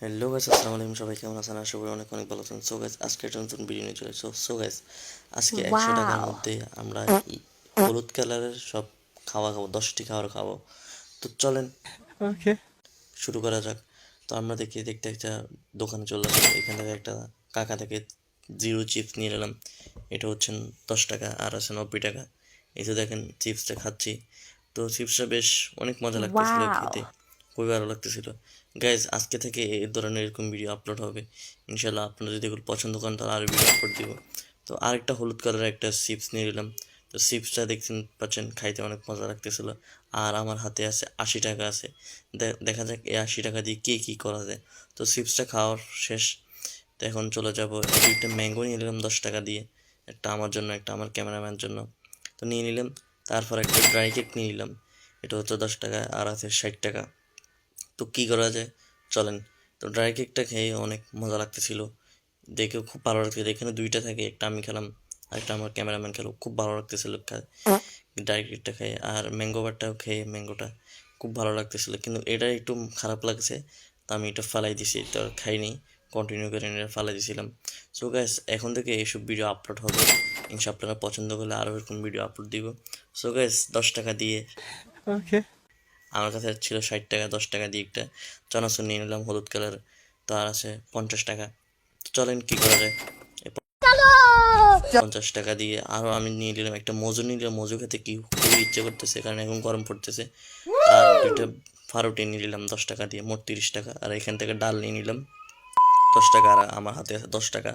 Hello guys, আসসালামু আলাইকুম। সবাই কেমন আছেন? আশা করি অনেক অনেক ভালো আছেন। সো গাইস, আজকে একটা নতুন ভিডিও নিয়ে চলে এসেছি। সো গাইস, আজকে 100 টাকার ওয়াও! মধ্যে আমরা হলুদ কালারের সব খাওয়া খাবো, 10টি খাবার খাবো। তো চলেন ওকে। শুরু করা যাক। তো আমরা দেখতে দেখতে একটা দোকানে চলে আসলাম। এখান থেকে একটা কাকা থেকে জিরো চিপস নিয়ে নিলাম। এটা হচ্ছে 10 টাকা, আর আছে 90 টাকা। এই তো দেখেন চিপসটা খাচ্ছি। তো চিপসটা বেশ অনেক মজা লাগতেছিল ওয়াও! খেতে, খুবই ভালো লাগতেছিল। গাইজ, আজকে থেকে এই ধরনের এরকম ভিডিও আপলোড হবে ইনশাল্লাহ। আপনারা যদি এগুলো পছন্দ করেন তাহলে আরও ভিডিও আপলোড দিব। তো আরেকটা হলুদ কালারের একটা চিপস নিয়ে নিলাম। তো চিপসটা দেখতে পাচ্ছেন, খাইতে অনেক মজা লাগতেছিল। আর আমার হাতে আছে 80 টাকা আছে। দেখা যাক এই 80 টাকা দিয়ে কী কী করা যায়। তো চিপসটা খাওয়ার শেষ। তো এখন চলে যাবো, দুইটা ম্যাঙ্গো নিয়ে নিলাম 10 টাকা দিয়ে, একটা আমার জন্য, একটা আমার ক্যামেরাম্যানের জন্য। তো নিয়ে নিলাম। তারপর একটা ড্রাই কেক নিয়ে নিলাম, এটা হচ্ছে 10 টাকা, আর আছে 60 টাকা। তো কী করা যায়, চলেন। তো ড্রাই কেকটা খেয়ে অনেক মজা লাগতেছিল, দেখেও খুব ভালো লাগতেছিল। এখানে দুইটা থাকে, একটা আমি খেলাম আর একটা আমার ক্যামেরাম্যান খেলো। খুব ভালো লাগতেছিল ড্রাই কেকটা খেয়ে। আর ম্যাঙ্গো বারটাও খেয়ে, ম্যাঙ্গোটা খুব ভালো লাগতেছিল, কিন্তু এটা একটু খারাপ লাগছে। তো আমি এটা ফালাই দিছি, তো আর খাইনি, কন্টিনিউ করে এটা ফালাই দিয়েছিলাম। সো গাইস, এখন থেকে এইসব ভিডিও আপলোড হবে ইনশা। আপনারা পছন্দ করলে আরও এরকম ভিডিও আপলোড দিব। সো গাইস, 10 টাকা দিয়ে, ওকে। আমার কাছে ছিল 60 টাকা, 10 টাকা দিয়ে একটা চানাচুর নিয়ে নিলাম হলুদ কালার। তো আর আছে 50 টাকা। তো চলেন কী করা যায়। এই 50 টাকা দিয়ে আরও আমি নিয়ে নিলাম একটা মজু, নিয়ে নিলাম মজু খেতে কি খুবই ইচ্ছে করতেছে, কারণ এখন গরম পড়তেছে। আর দুইটা ফারুটি নিয়ে নিলাম 10 টাকা দিয়ে, মোট 30 টাকা। আর এখান থেকে ডাল নিয়ে নিলাম 10 টাকা। আর আমার হাতে আছে 10 টাকা।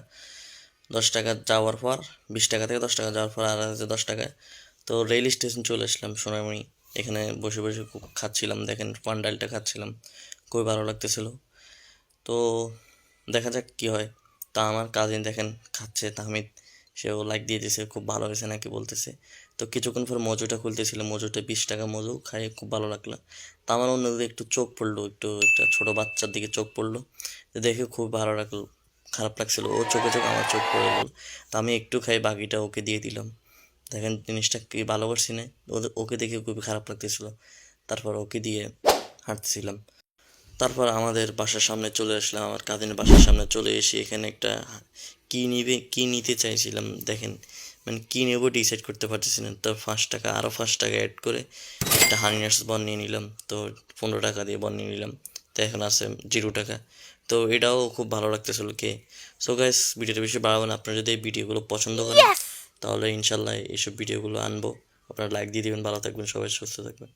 10 টাকা যাওয়ার পর, 20 টাকা থেকে 10 টাকা যাওয়ার পর আর আছে 10 টাকা। তো রেল স্টেশন চলে আসলাম, সোনামণি। এখানে বসে বসে খুব খাচ্ছিলাম, দেখেন পান ডালটা খাচ্ছিলাম, খুবই ভালো লাগতেছিল। তো দেখা যাক কি হয়। তা আমার কাজিন দেখেন খাচ্ছে, তাহমিদ, সেও লাইক দিয়ে দিয়েছে, খুব ভালো হয়েছে নাকি বলতেছে। তো কিছুক্ষণ পর মজুটা খুলতেছিল, মজুটা 20 টাকা মজু, খাই খুব ভালো লাগলো। তা আমার অন্যদিকে একটু চোখ পড়লো, একটু একটা ছোটো বাচ্চার দিকে চোখ পড়লো। তো দেখে খুব ভালো লাগলো, খারাপ লাগছিল, ও চোখে চোখ আমার চোখ পড়ে গেল। তা আমি একটু খাই, বাকিটা ওকে দিয়ে দিলাম। দেখেন জিনিসটা কি ভালো করছি না, ওকে দেখে খুবই খারাপ লাগতেছিল। তারপর ওকে দিয়ে হাঁটছিলাম। তারপর আমাদের বাসার সামনে চলে আসলাম, আমার কাজিনের বাসার সামনে চলে এসে এখানে একটা কী নিবে, কী নিতে চাইছিলাম দেখেন, মানে কী নেবো ডিসাইড করতে পারতেছি না। তো 5 টাকা, আরও 5 টাকা অ্যাড করে একটা হানি নাটস বন নিয়ে নিলাম। তো 15 টাকা দিয়ে বন নিয়ে নিলাম। তো এখন আছে 0 টাকা। তো এটাও খুব ভালো লাগতেছিল কে। সো গাইস, ভিডিওটা বেশি বাড়াবো না। আপনারা যদি এই ভিডিওগুলো পছন্দ করেন ইয়েস! তাহলে ইনশাল্লাহ এইসব ভিডিওগুলো আনবো। আপনারা লাইক দিয়ে দিবেন, ভালো থাকবেন, সবাই সুস্থ থাকবেন।